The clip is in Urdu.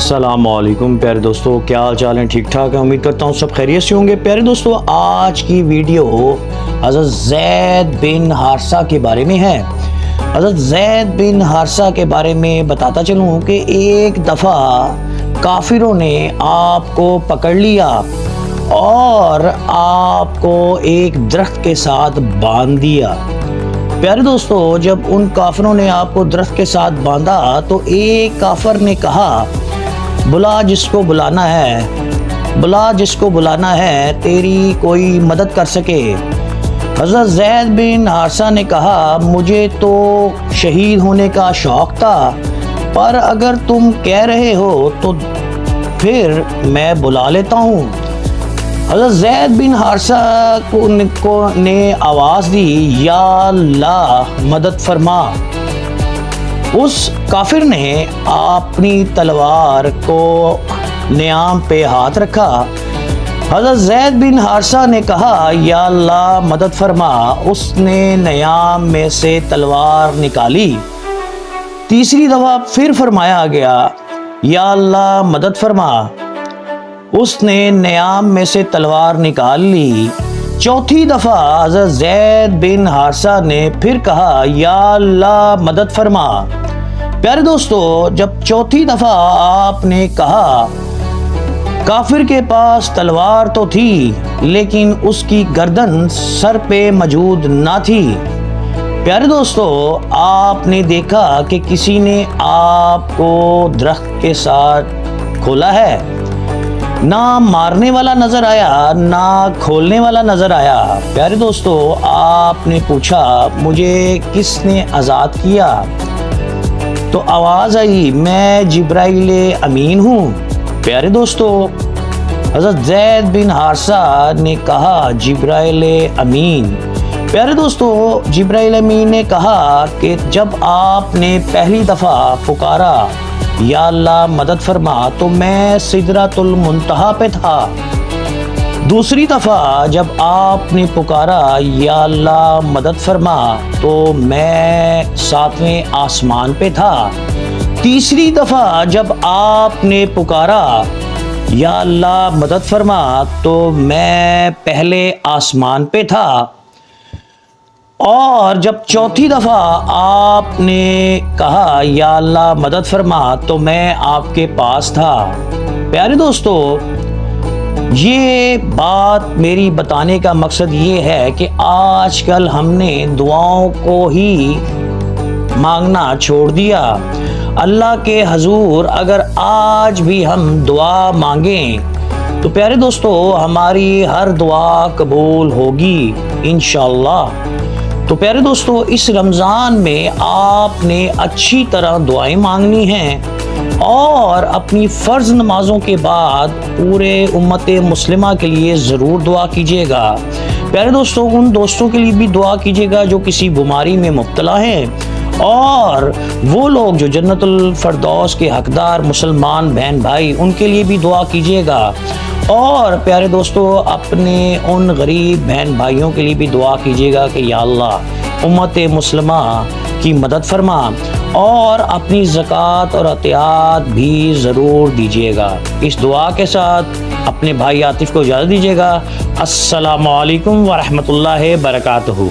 السلام علیکم پیارے دوستو، کیا حال چال ہیں؟ ٹھیک ٹھاک ہے، امید کرتا ہوں سب خیریت سے ہوں گے۔ پیارے دوستو، آج کی ویڈیو حضرت زید بن حارثہ کے بارے میں ہے۔ حضرت زید بن حارثہ کے بارے میں بتاتا چلوں کہ ایک دفعہ کافروں نے آپ کو پکڑ لیا اور آپ کو ایک درخت کے ساتھ باندھ دیا۔ پیارے دوستو، جب ان کافروں نے آپ کو درخت کے ساتھ باندھا تو ایک کافر نے کہا، بلا جس کو بلانا ہے، بلا جس کو بلانا ہے، تیری کوئی مدد کر سکے۔ حضرت زید بن حارثہ نے کہا، مجھے تو شہید ہونے کا شوق تھا، پر اگر تم کہہ رہے ہو تو پھر میں بلا لیتا ہوں۔ حضرت زید بن حارثہ کو نے آواز دی، یا اللہ مدد فرما۔ اس کافر نے اپنی تلوار کو نیام پہ ہاتھ رکھا۔ حضرت زید بن حارثہ نے کہا، یا اللہ مدد فرما۔ اس نے نیام میں سے تلوار نکالی۔ تیسری دفعہ پھر فرمایا گیا، یا اللہ مدد فرما۔ اس نے نیام میں سے تلوار نکال لی۔ چوتھی دفعہ حضرت زید بن حارثہ نے پھر کہا، یا اللہ مدد فرما۔ پیارے دوستو، جب چوتھی دفعہ آپ نے کہا، کافر کے پاس تلوار تو تھی لیکن اس کی گردن سر پہ موجود نہ تھی۔ پیارے دوستو، آپ نے دیکھا کہ کسی نے آپ کو درخت کے ساتھ کھولا ہے۔ نہ مارنے والا نظر آیا، نہ کھولنے والا نظر آیا۔ پیارے دوستو، آپ نے پوچھا، مجھے کس نے آزاد کیا؟ تو آواز آئی، میں جبرائیل امین ہوں۔ پیارے دوستو، حضرت زید بن حارثہ نے کہا، جبرائیل امین۔ پیارے دوستو، جبرائیل امین نے کہا کہ جب آپ نے پہلی دفعہ پکارا، یا اللہ مدد فرما، تو میں سدرۃ المنتہا پہ تھا۔ دوسری دفعہ جب آپ نے پکارا، یا اللہ مدد فرما، تو میں 7ویں آسمان پہ تھا۔ تیسری دفعہ جب آپ نے پکارا، یا اللہ مدد فرما، تو میں پہلے آسمان پہ تھا۔ اور جب چوتھی دفعہ آپ نے کہا، یا اللہ مدد فرما، تو میں آپ کے پاس تھا۔ پیارے دوستو، یہ بات میری بتانے کا مقصد یہ ہے کہ آج کل ہم نے دعاؤں کو ہی مانگنا چھوڑ دیا۔ اللہ کے حضور اگر آج بھی ہم دعا مانگیں تو پیارے دوستو ہماری ہر دعا قبول ہوگی انشاءاللہ۔ تو پیارے دوستو، اس رمضان میں آپ نے اچھی طرح دعائیں مانگنی ہیں اور اپنی فرض نمازوں کے بعد پورے امت مسلمہ کے لیے ضرور دعا کیجیے گا۔ پیارے دوستو، ان دوستوں کے لیے بھی دعا کیجیے گا جو کسی بیماری میں مبتلا ہیں، اور وہ لوگ جو جنت الفردوس کے حقدار مسلمان بہن بھائی، ان کے لیے بھی دعا کیجیے گا۔ اور پیارے دوستو، اپنے ان غریب بہن بھائیوں کے لیے بھی دعا کیجیے گا کہ یا اللہ امت مسلمہ کی مدد فرما، اور اپنی زکوٰۃ اور عطیات بھی ضرور دیجیے گا۔ اس دعا کے ساتھ اپنے بھائی عاطف کو اجازت دیجیے گا۔ السلام علیکم ورحمۃ اللہ وبرکاتہ۔